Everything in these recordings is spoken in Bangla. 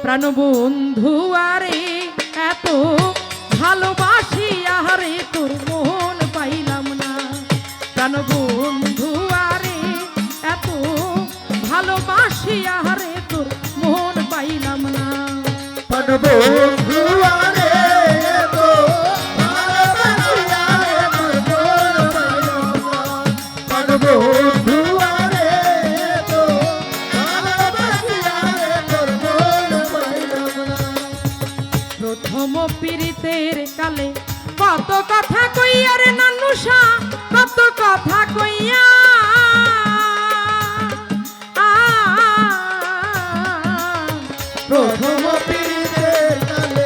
প্রাণবন্ধু আরে এত ভালোবাসি আহারে তোর মন পাইলাম না। প্রাণবন্ধু আরে এত ভালোবাসি আহারে তোর মন পাইলাম না। প্রাণবন্ধু আরে এত ভালোবাসি আহারে তোর মন পাইলাম না। প্রাণবন্ধু আরে এত ভালোবাসি আহারে তোর মন পাইলাম না। প্রথম পীড়িতের কালে কত কথা কইয়া রে নানুষা, কত কথা কইয়া প্রথম পীড়িতের কালে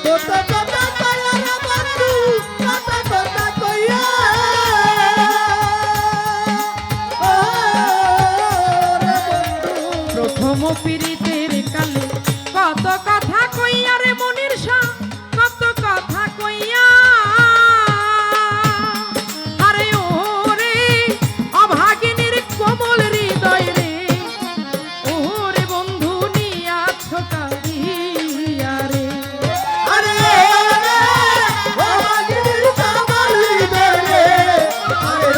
কত কথা কইয়া রে বন্ধু, কত কথা কইয়া ও রে বন্ধু। প্রথম পীড়িতের কালে কত কথা কইয়া রে মনির শাহ, কত কথা কইয়া আরে ওরে অভাগিনীর কোমল হৃদয় রে, ওরে বন্ধু নিয়াছ কারিয়া রে। আরে রে ও ভাগিনীর কামাল হৃদয় রে, আরে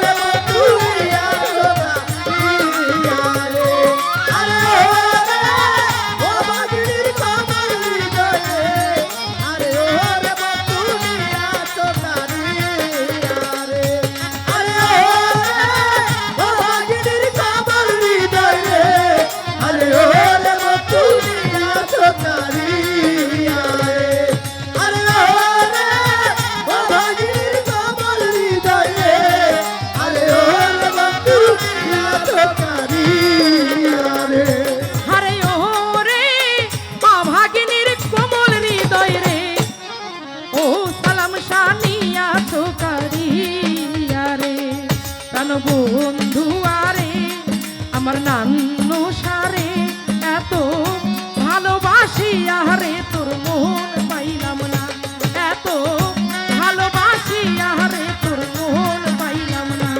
রে বন্ধু নিয়া সোনা রে। আরে রে ও ভাগিনীর কামাল হৃদয় রে, আরে রে বন্ধু নিয়া সোনা রে। আরে ও ভাগিনীর কামাল হৃদয় রে, আরে রে বন্ধু নিয়া সোনা রে। আরে ও ভাগিনীর কামাল হৃদয় রে, আরে রে বন্ধু নিয়া সোনা রে। আরে ওরে অভাগিনীর কোমল হৃদয় রে, ও সালাম শানিয়া তো কারিয়া রে। প্রাণবন্ধু আরে আমার নান্নু সারে এত ভালোবাসি আহারে তোর মন পাইলাম না। এত ভালোবাসি আহারে তোর মন পাইলাম না।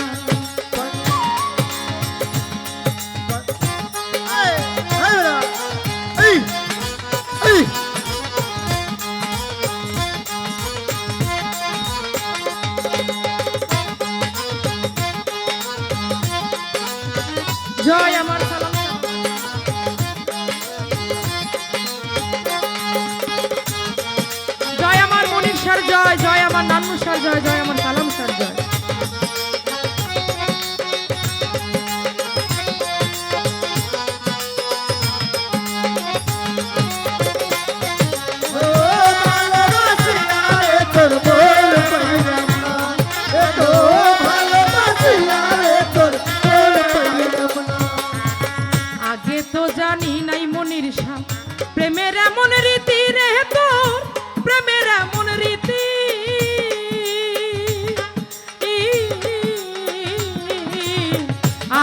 এই এই জয় আমার সালাম শাহ। জয় আমার মনির স্যার জয়, জয় আমার নান্নু স্যার জয়, জয় আমার সালাম স্যার জয়। ও ভালোবাসি আরে তোর মন পাইলাম না। এত ভালোবাসি আরে তোর মন পাইলাম না। আগে তো জানি নাই মনির শাহ প্রেমের এমন রীতি রে তোর, প্রেমের এমন রীতি।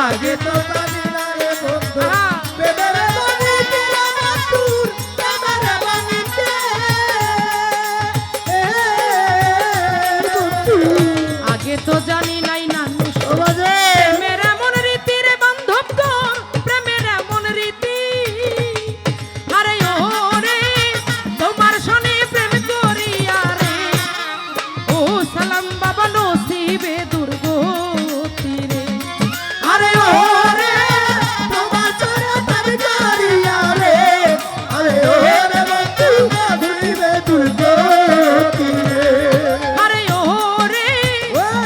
আগে তো জানি না রে বন্ধু, আহা। প্রেমের বাণীতে আমার সুর, প্রেমের বাণীতে বন্ধু। আগে তো জানি নাই নান্নু ও শাহ বাজে প্রেমের এমন রীতি রে বান্ধব তোর, প্রেমের এমন রীতি। আরে ওরে তোমার সনে প্রেম করিয়া রে, ও সালাম বাবা নসিবে দুর্গতি রে। আরে ও রে তোমার সরে প্রেম করিয়া রে, আরে ও রে বন্ধু ধরিবে দুর্গতি রে। আরে ওরে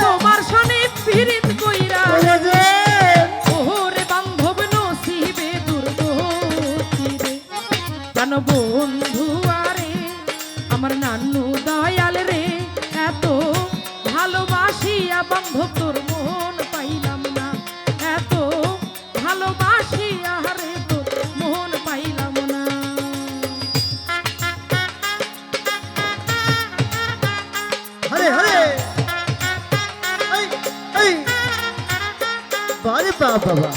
তোমার সনে পীড়িত কইরা ও বাজে ওরে বান্ধব নসিবে দুর্গতি রে। জানো বন্ধু আরে আমার নান্নু দয়াল রে, এত ভালোবাসিয়া বান্ধব তোর মন পাইলাম না। এত ভালোবাসিয়া রে তোর মন পাইলাম না। হরে হরে এই এই বারে বাবা বাবা।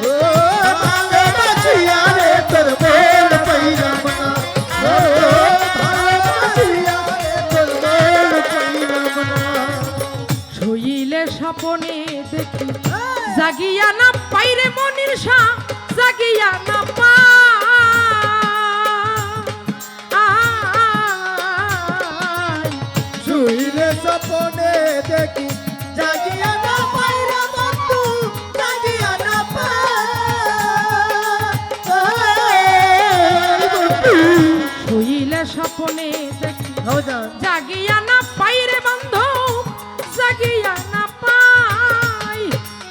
ও ভালোবাসি আরে তোর মন পাইলাম না। ও ভালোবাসি আরে তোর মন পাইলাম না। স্বপনে দেখি জাগিয়া না পাইরে মনির সা জাগিয়া না পাই শুইলে স্বপনে দেখি জাগিয়া না পাইরা বন্ধু জাগিয়া না পাই শুইলে স্বপনে দেখি হৌদা জাগিয়া না পাইরে বন্ধু জাগিয়া না পাই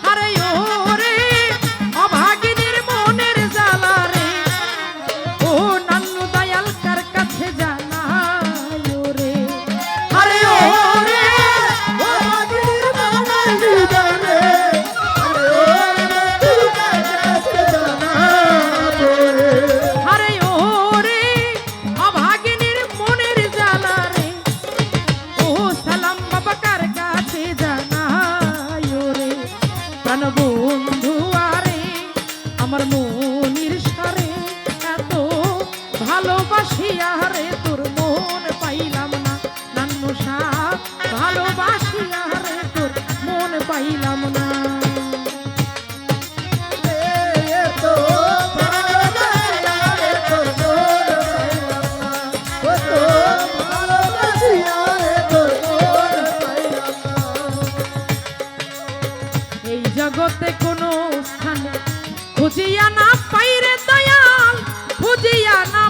আরে ওরে অভাগিনীর মনের জ্বালা রে ও নান্নু দয়াল কার কাছে জানাই ওরে আরে ওরে ও মাগির মানাই দিদারে আরে ও তুই কাছে জানাবো রে আরে ওরে অভাগিনীর মনের জ্বালা রে ও সালাম বাবা কার কাছে জানাই ওরে প্রাণ বন্ধু আরে আমার মনির সারে এত ভালোবাসিয়া রে তোর মন পাইলাম না নান্নু সাহ ভালোবাসিয়া রে তোর মন পাইলাম না এ তো ভালোবাসিয়া রে তোর মন পাইলাম না ও তো ভালোবাসিয়া রে তোর মন পাইলাম না এই জগতে কোনো স্থানে খুঁজিয়া না পাইরে দয়াল খুঁজিয়া না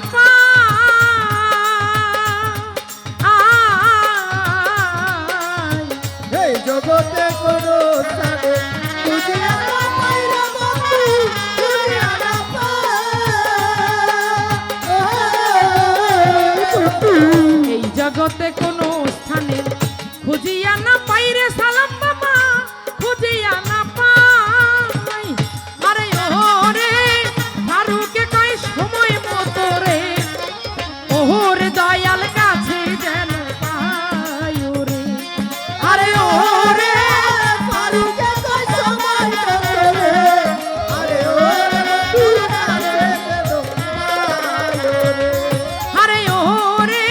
পাই এই জগতে কোনো স্থানে খুঁজিয়া না পাইরা বন্ধু খুঁজিয়া না পাই এই জগতে কোনো স্থানে খুঁজিয়া না পাইরে সালাম বাবা খুঁজিয়া না পাই আরে ওরে ফারুকে কয় সময় মতো রে ওরে দয়াল কাছে যেন পাই ওরে আরে ওরে ফারুকে কয় সময় করে আরে ও তুই কাছে দেবো রে আরে ওরে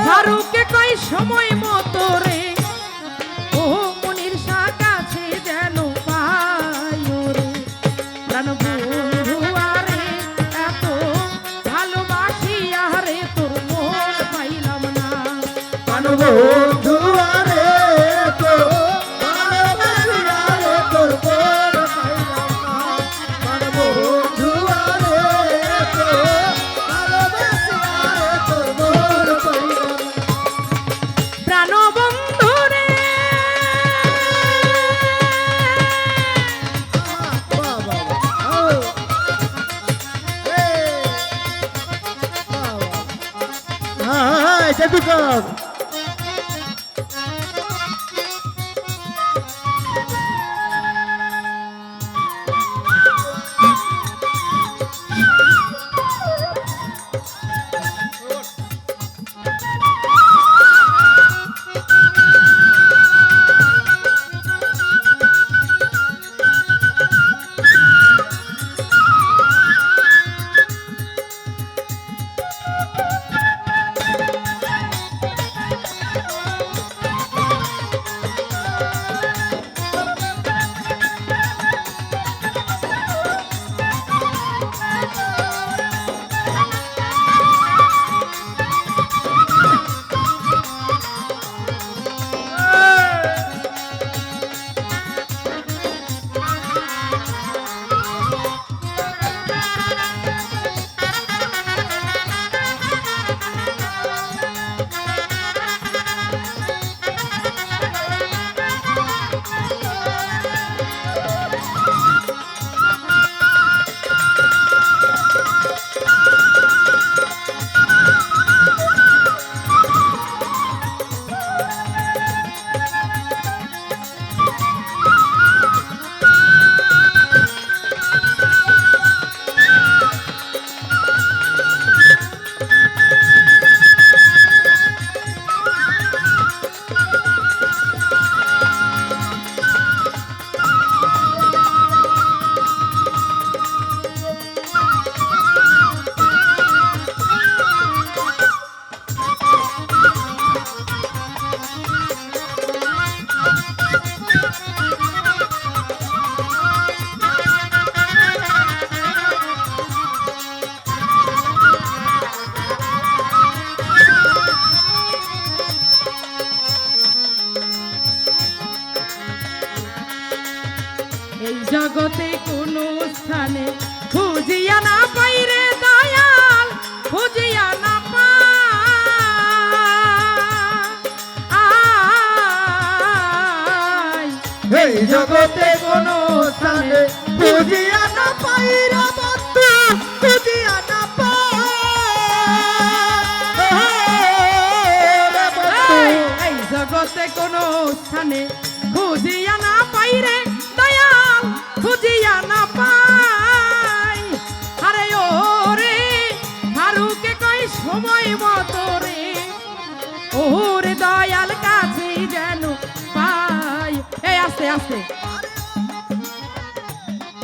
ফারুকে কয় সময় মতো রে ও মনির শাহ কাছে যেন পাই ওরে প্রাণ বন্ধু আরে এত ভালোবাসি আরে তোর মন পাইলাম না বন্ধু আরে তো ভালোবাসিয়া রে তোর মন পাইলাম না বন্ধু আরে তো ভালোবাসিয়া রে তোর মন পাইলাম না প্রাণ বন্ধু রে বাবা ও এ বাবা হ্যাঁ এটা দুকান জগতে কোনো স্থানে খুঁজিয়া না পাই রে দয়াল, খুঁজিয়া না পাই। এই জগতে কোনো স্থানে খুঁজিয়া না পাই রে বন্ধু, খুঁজিয়া না পাই রে বন্ধু। এই জগতে কোনো স্থানে খুঁজিয়া না পাই রে দয়াল, খুঁজিয়া না পাই। আরে ও রে ফারুকে কই সময় মতো রে, ওরে দয়াল কাছে যেন পাই। এই আস্তে আস্তে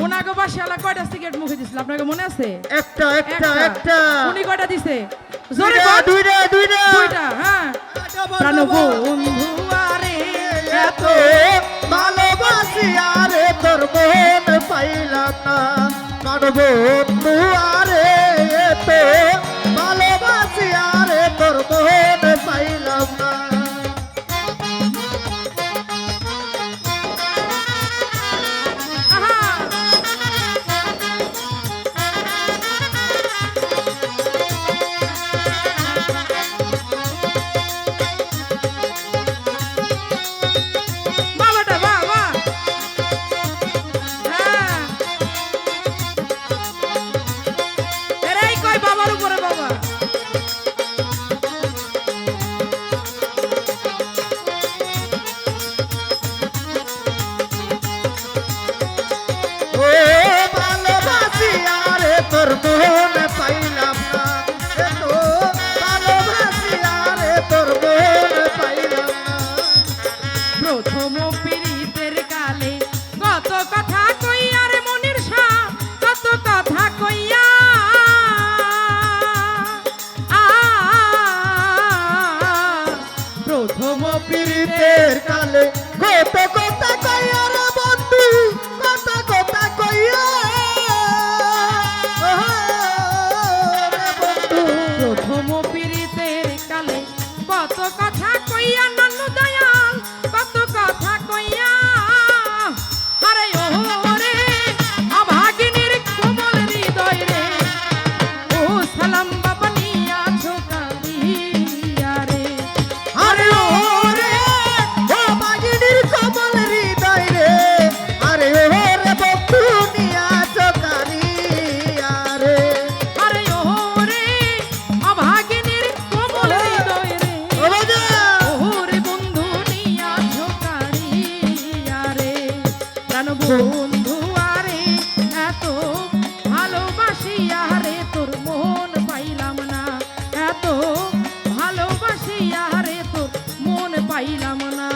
ওনাকে বাসালা কয়টা সিগারেট মুখে দিছিল আপনাকে মনে আছে? একটা একটা একটা উনি কয়টা দিছে? জোরে কর। দুইটা দুইটা দুইটা, হ্যাঁ। প্রাণ বন্ধু আরে এত ভালোবাসি আরে তোর মন পাইলাম না, প্রাণ বন্ধু আরে এত ভালোবাসি আরে তোর মন পাইলাম না। আহা, বাবাটা বাবা, হ্যাঁ। এরাই কয় বাবার উপরে বাবা। ও ভালোবাসি আরে তোর মন পাইলাম না, এত ভালোবাসি আরে তোর মন পাইলাম না। প্রথম পীড়িতের কালে কত কথা কইয়া রে মনির শাহ, কত কথা কইয়া প্রথম পীড়িতের কালে কত কথা কইয়া রে বন্ধু, কত কথা কইয়া রে বন্ধু। প্রথম পীড়িতের কালে কত কথা কইয়া নানু দয়াল, কত কথা কইয়া। আরে ও রে অভাগিনীর কোমল হৃদয় রে, ও সালাম বাবা নিয়া ছোকারিয়া রে। আরে ও রে ও বাগিনীর কমল হৃদয় রে, আরে ও রে বন্ধু নিয়া চকারিয়া রে। আরে ও রে অভাগিনীর কোমল হৃদয় রে, ও বাজা ওরে বন্ধু নিয়া ছোকারিয়া রে। প্রাণ বন্ধু আরে এত ভালোবাসিয়া রে তোর মন পাইলাম না, এত ভালোবাসিয়া রে তোর মন পাইলাম না।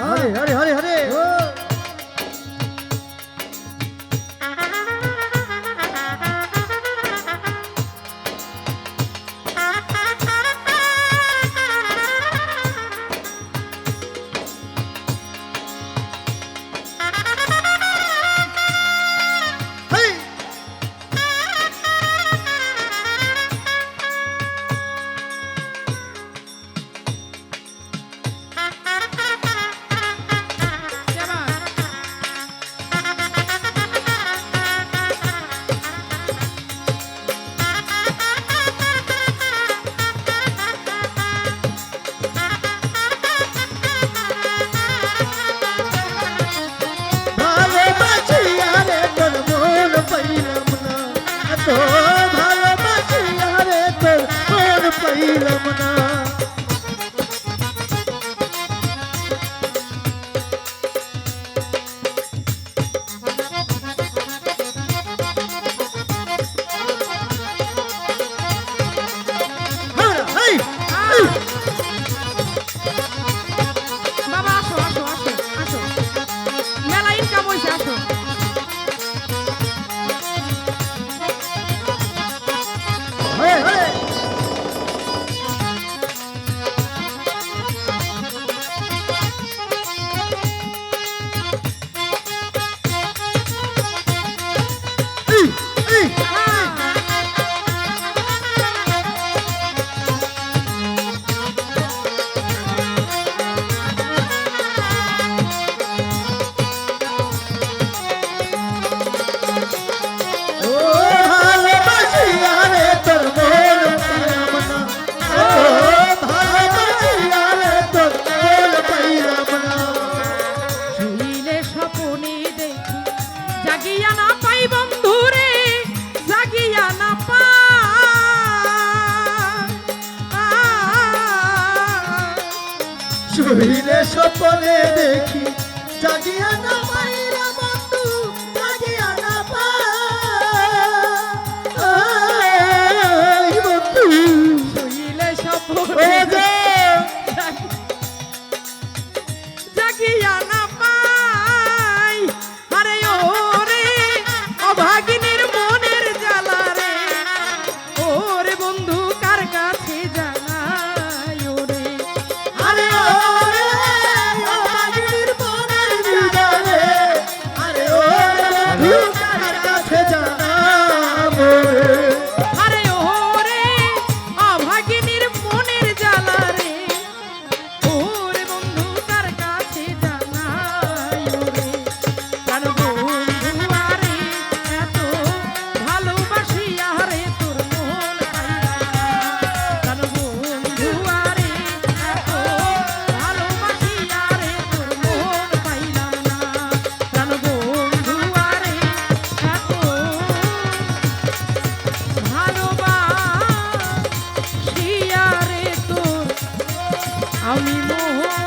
হরে হরে হরে হরে ও স্বপ্নে দেখি জাগিয়া না পাইরা বন্ধু জাগিয়া না পাই বন্ধু শুইলে ও স্বপ্নে যে জাগিয়া না পাই আরে ওরে অভাগিনীর মনের জ্বালা রে ওরে বন্ধু কার কাছে জানাই ওরে আরে ওরে ও বাগিনীর মনের বিদারে আরে ওরে বন্ধু কার কাছে জানাবো আরে ওরে অভাগিনীর মনের জ্বালা রে ওরে বন্ধু কার কাছে জানাই ওরে প্রাণ বন্ধু আরে এত ভালোবাসি আরে তোর মন পাইলাম না প্রাণ বন্ধু আরে এত ভালোবাসি আরে তোর মন পাইলাম না প্রাণ বন্ধু আরে এত ভালোবাসিয়া রে তোর আমি মোহ